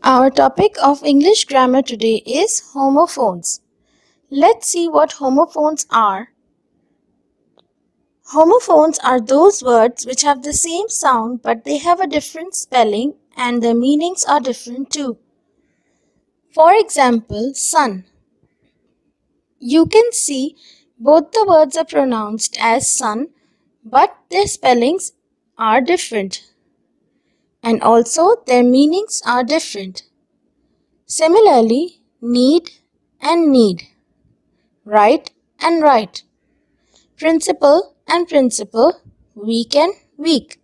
Our topic of English grammar today is homophones. Let's see what homophones are. Homophones are those words which have the same sound but they have a different spelling and the meanings are different too. For example, sun. You can see both the words are pronounced as sun but their spellings are different. And also their meanings are different. Similarly, need and need, right and right, principle and principle, week and week.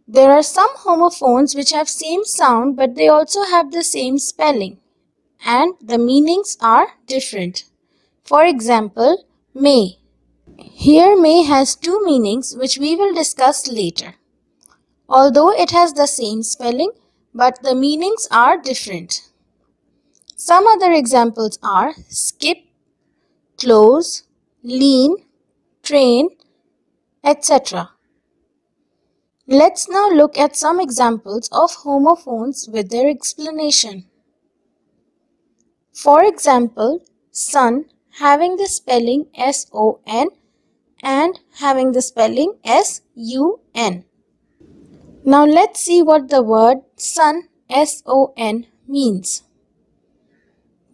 There are some homophones which have same sound but they also have the same spelling and the meanings are different. For example, may. Here may has two meanings which we will discuss later. Although it has the same spelling but the meanings are different. Some other examples are skip, close, lean, train, etc. Let's now look at some examples of homophones with their explanation. For example, sun having the spelling S-O-N and having the spelling S-U-N. Now let's see what the word sun S-O-N means.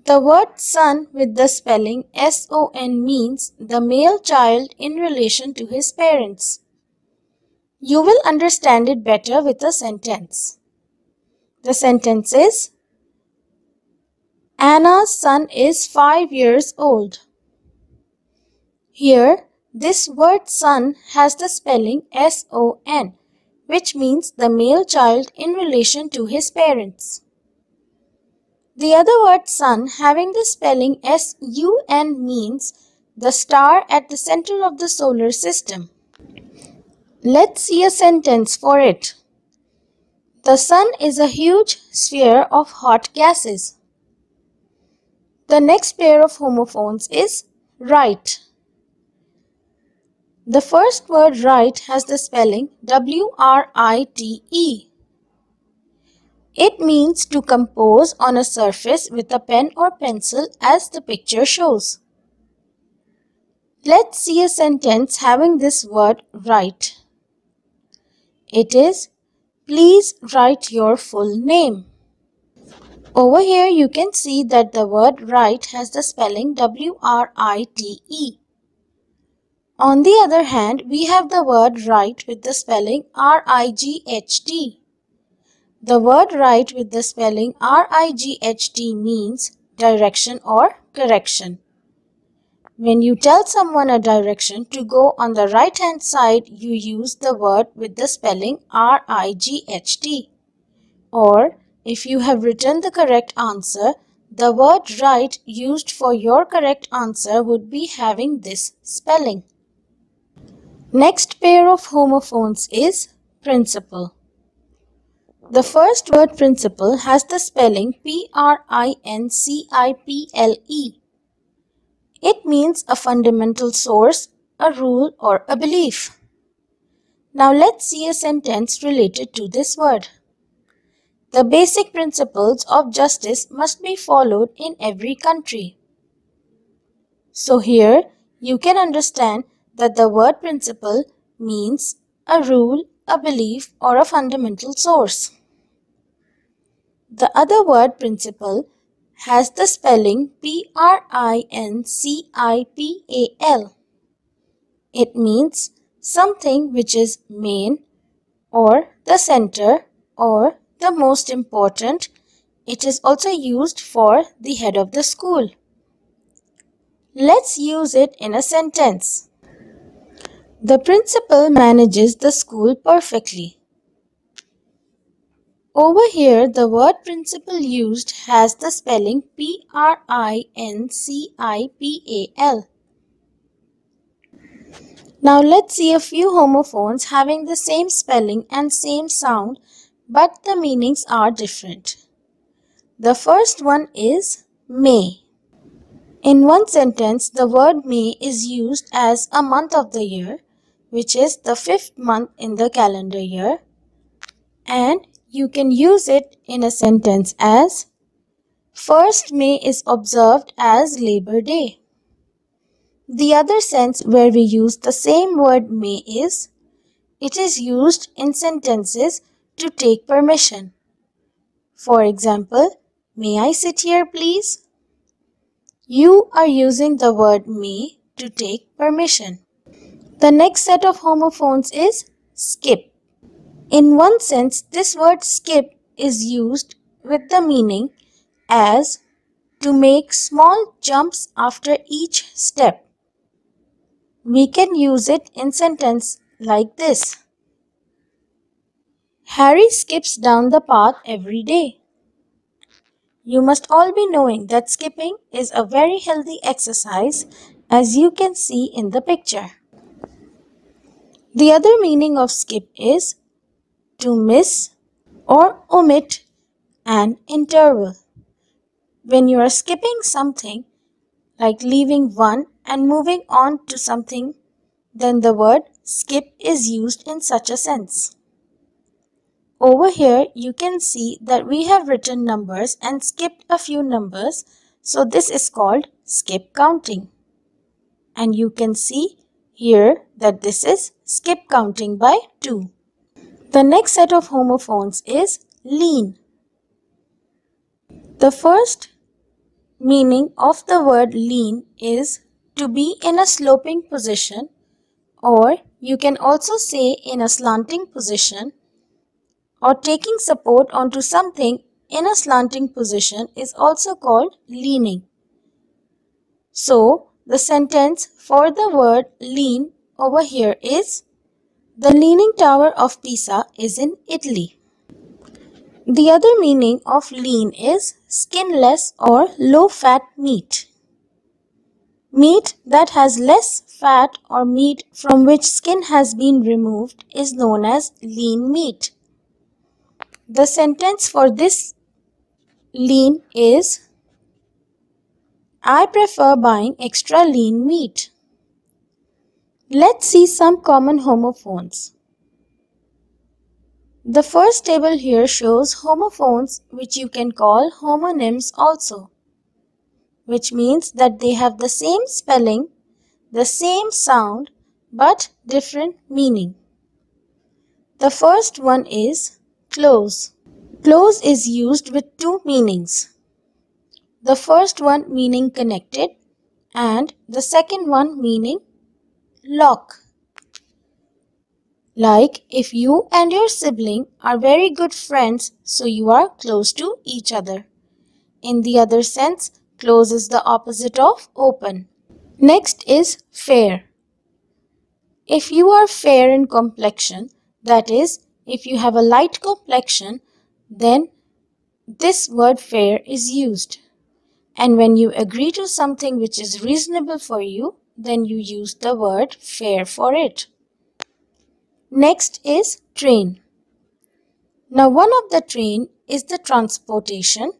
The word son with the spelling S-O-N means the male child in relation to his parents. You will understand it better with a sentence. The sentence is, Anna's son is 5 years old. Here, this word son has the spelling S-O-N, which means the male child in relation to his parents. The other word sun having the spelling S-U-N means the star at the center of the solar system. Let's see a sentence for it. The sun is a huge sphere of hot gases. The next pair of homophones is right. The first word right has the spelling W-R-I-T-E. It means to compose on a surface with a pen or pencil as the picture shows. Let's see a sentence having this word write. It is, please write your full name. Over here you can see that the word write has the spelling W-R-I-T-E. On the other hand, we have the word write with the spelling R-I-G-H-T. The word right with the spelling R-I-G-H-T means direction or correction. When you tell someone a direction to go on the right hand side, you use the word with the spelling R-I-G-H-T. Or if you have written the correct answer, the word right used for your correct answer would be having this spelling. Next pair of homophones is principle. The first word principle has the spelling P-R-I-N-C-I-P-L-E. It means a fundamental source, a rule or a belief. Now let's see a sentence related to this word. The basic principles of justice must be followed in every country. So here you can understand that the word principle means a rule, a belief or a fundamental source. The other word principle has the spelling P-R-I-N-C-I-P-A-L. It means something which is main or the center or the most important. It is also used for the head of the school. Let's use it in a sentence. The principal manages the school perfectly. Over here, the word principle used has the spelling P-R-I-N-C-I-P-A-L. Now let's see a few homophones having the same spelling and same sound, but the meanings are different. The first one is May. In one sentence, the word May is used as a month of the year, which is the 5th month in the calendar year, and You can use it in a sentence as 1st May is observed as Labor Day. The other sense where we use the same word may is, it is used in sentences to take permission. For example, may I sit here please? You are using the word may to take permission. The next set of homophones is skip. In one sense, this word skip is used with the meaning as to make small jumps after each step. We can use it in sentence like this. Harry skips down the path every day. You must all be knowing that skipping is a very healthy exercise, as you can see in the picture. The other meaning of skip is to miss or omit an interval. When you are skipping something, like leaving one and moving on to something, then the word skip is used in such a sense. Over here, you can see that we have written numbers and skipped a few numbers, so this is called skip counting. And you can see here that this is skip counting by 2. The next set of homophones is lean. The first meaning of the word lean is to be in a sloping position, or you can also say in a slanting position, or taking support onto something in a slanting position is also called leaning. So, the sentence for the word lean over here is, the Leaning Tower of Pisa is in Italy. The other meaning of lean is skinless or low-fat meat. Meat that has less fat or meat from which skin has been removed is known as lean meat. The sentence for this lean is, I prefer buying extra lean meat. Let's see some common homophones. The first table here shows homophones, which you can call homonyms also, which means that they have the same spelling, the same sound, but different meaning. The first one is close. Close is used with two meanings. The first one meaning connected and the second one meaning lock. Like if you and your sibling are very good friends, so you are close to each other. In the other sense, close is the opposite of open. Next is fair. If you are fair in complexion, that is, if you have a light complexion, then this word fair is used. And when you agree to something which is reasonable for you, then you use the word fair for it. Next is train. Now one of the train is the transportation,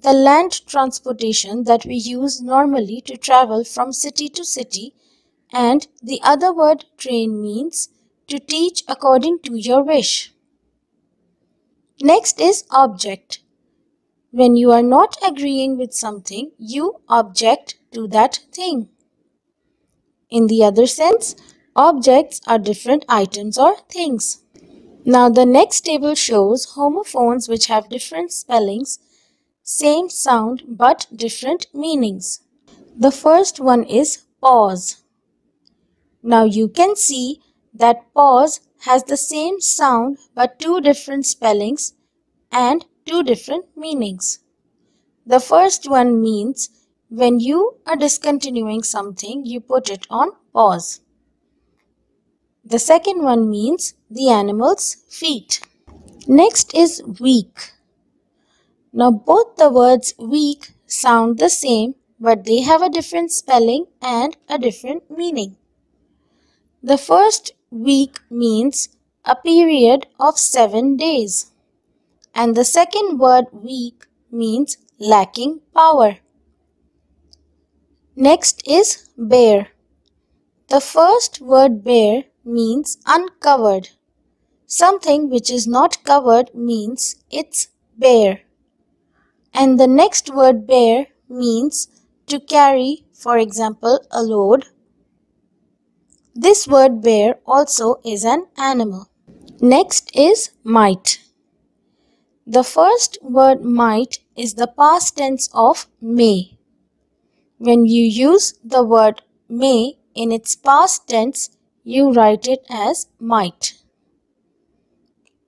the land transportation that we use normally to travel from city to city, and the other word train means to teach according to your wish. Next is object. When you are not agreeing with something, you object to that thing. In the other sense, objects are different items or things. Now the next table shows homophones which have different spellings, same sound but different meanings. The first one is pause. Now you can see that pause has the same sound but two different spellings and two different meanings. The first one means when you are discontinuing something, you put it on pause. The second one means the animal's feet. Next is weak. Now both the words weak sound the same, but they have a different spelling and a different meaning. The first week means a period of 7 days. And the second word weak means lacking power. Next is bare. The first word bare means uncovered. Something which is not covered means it's bare. And the next word bear means to carry, for example, a load. This word bear also is an animal. Next is might. The first word might is the past tense of may. When you use the word may in its past tense, you write it as might.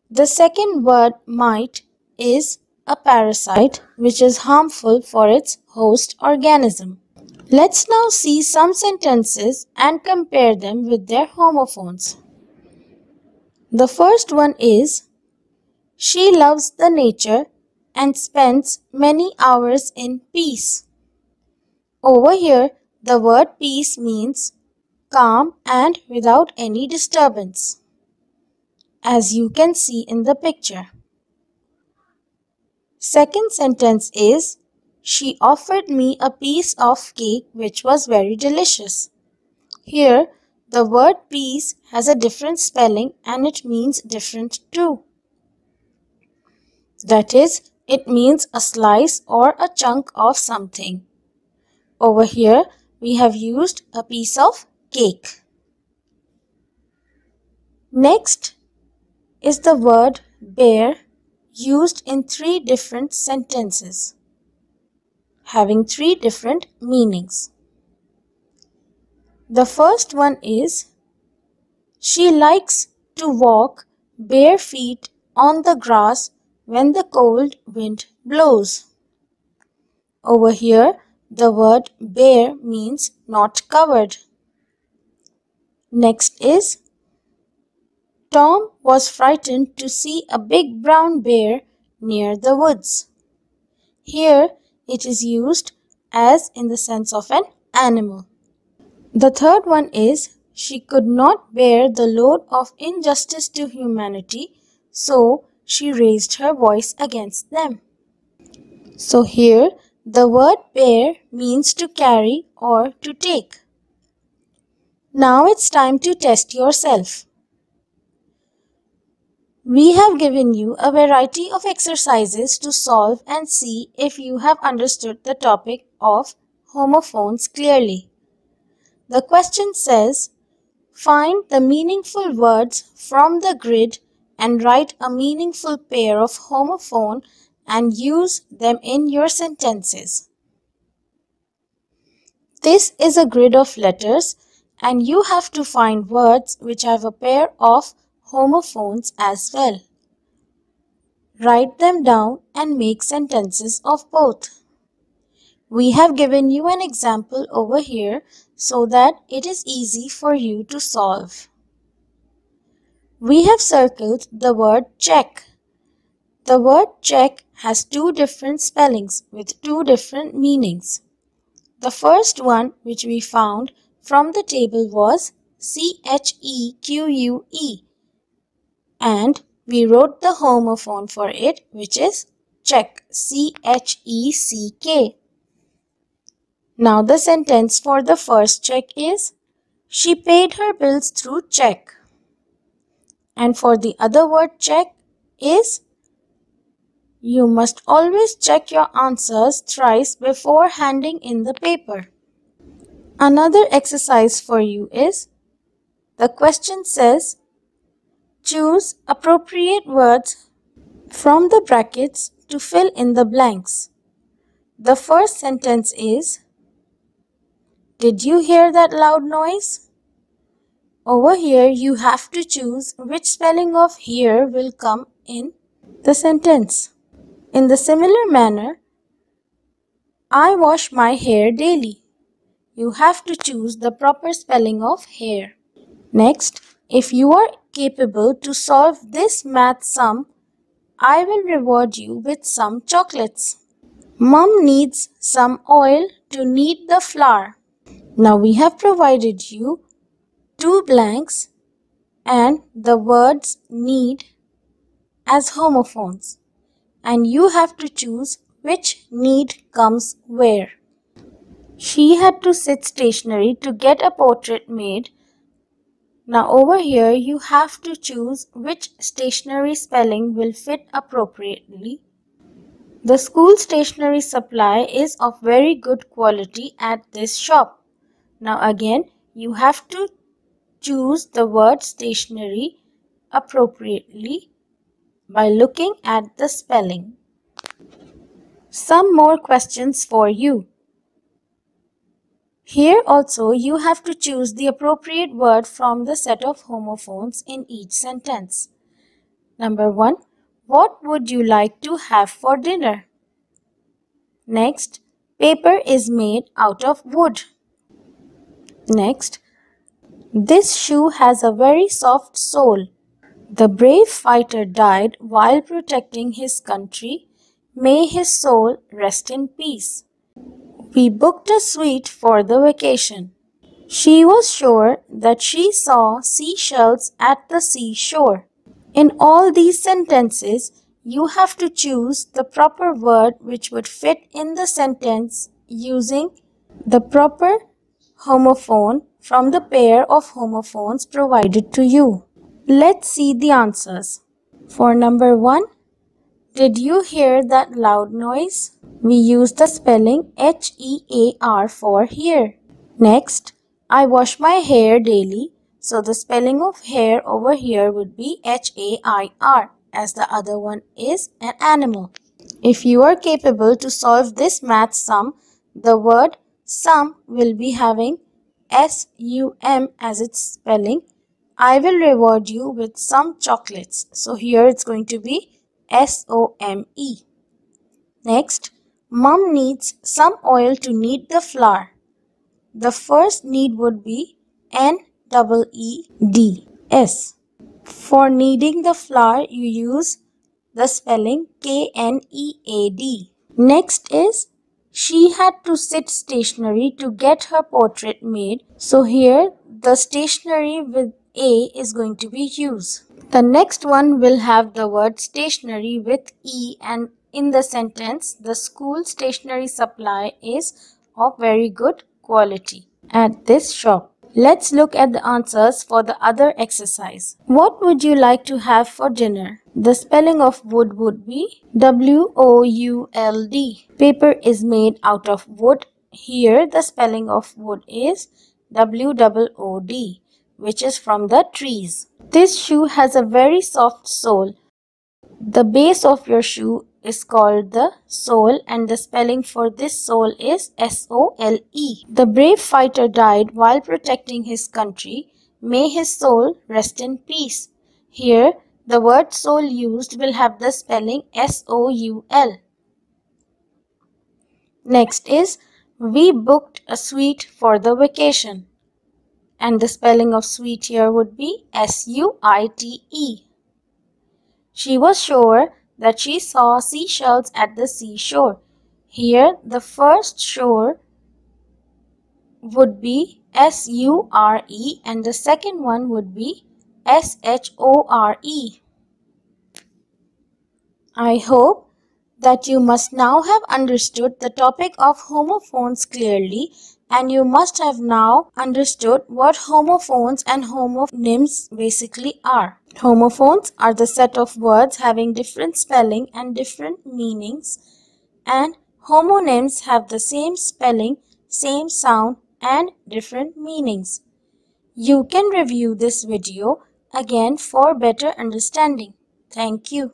The second word might is a parasite which is harmful for its host organism. Let's now see some sentences and compare them with their homophones. The first one is, she loves the nature and spends many hours in peace. Over here, the word peace means calm and without any disturbance, as you can see in the picture. Second sentence is, she offered me a piece of cake which was very delicious. Here, the word piece has a different spelling and it means different too. That is, it means a slice or a chunk of something. Over here, we have used a piece of cake. Next is the word bear used in 3 different sentences, having 3 different meanings. The first one is, she likes to walk bare feet on the grass when the cold wind blows. Over here, the word bare means not covered. Next is, Tom was frightened to see a big brown bear near the woods. Here, it is used as in the sense of an animal. The third one is, she could not bear the load of injustice to humanity, so she raised her voice against them. So here, the word bear means to carry or to take. Now it's time to test yourself. We have given you a variety of exercises to solve and see if you have understood the topic of homophones clearly. The question says, find the meaningful words from the grid and write a meaningful pair of homophone and use them in your sentences. This is a grid of letters and you have to find words which have a pair of homophones as well. Write them down and make sentences of both. We have given you an example over here so that it is easy for you to solve. We have circled the word check. The word check has 2 different spellings with 2 different meanings. The first one which we found from the table was CHEQUE and we wrote the homophone for it which is check, CHECK. Now the sentence for the first check is, she paid her bills through check. And for the other word check is, you must always check your answers thrice before handing in the paper. Another exercise for you is, the question says, choose appropriate words from the brackets to fill in the blanks. The first sentence is, did you hear that loud noise? Over here you have to choose which spelling of hear will come in the sentence. In the similar manner, I wash my hair daily. You have to choose the proper spelling of hair. Next, if you are capable to solve this math sum, I will reward you with some chocolates. Mom needs some oil to knead the flour. Now we have provided you 2 blanks and the words need as homophones. And you have to choose which need comes where. She had to sit stationary to get a portrait made. Now over here you have to choose which stationery spelling will fit appropriately. The school stationery supply is of very good quality at this shop. Now again you have to choose the word stationery appropriately by looking at the spelling. Some more questions for you. Here also you have to choose the appropriate word from the set of homophones in each sentence. Number 1. What would you like to have for dinner? Next, paper is made out of wood. Next, this shoe has a very soft sole. The brave fighter died while protecting his country. May his soul rest in peace. We booked a suite for the vacation. She was sure that she saw seashells at the seashore. In all these sentences, you have to choose the proper word which would fit in the sentence using the proper homophone from the pair of homophones provided to you. Let's see the answers. For number 1, did you hear that loud noise? We use the spelling HEAR for hear. Next, I wash my hair daily, so the spelling of hair over here would be HAIR, as the other one is an animal. If you are capable to solve this math sum, the word sum will be having SUM as its spelling. I will reward you with some chocolates. So here it's going to be SOME. Next, Mom needs some oil to knead the flour. The first need would be NEEDS. For kneading the flour, you use the spelling KNEAD. Next is, she had to sit stationary to get her portrait made. So here, the stationary with A is going to be used. The next one will have the word stationery with E, and in the sentence, the school stationery supply is of very good quality at this shop. Let's look at the answers for the other exercise. What would you like to have for dinner? The spelling of wood would be WOULD. Paper is made out of wood. Here the spelling of wood is WOOD, which is from the trees. This shoe has a very soft sole. The base of your shoe is called the sole, and the spelling for this sole is SOLE. The brave fighter died while protecting his country. May his soul rest in peace. Here, the word soul used will have the spelling SOUL. Next is, we booked a suite for the vacation. And the spelling of suite here would be SUITE. She was sure that she saw seashells at the seashore. Here, the first shore would be SURE and the second one would be SHORE. I hope that you must now have understood the topic of homophones clearly, and you must have now understood what homophones and homonyms basically are. Homophones are the set of words having different spelling and different meanings, and homonyms have the same spelling, same sound, and different meanings. You can review this video again for better understanding. Thank you.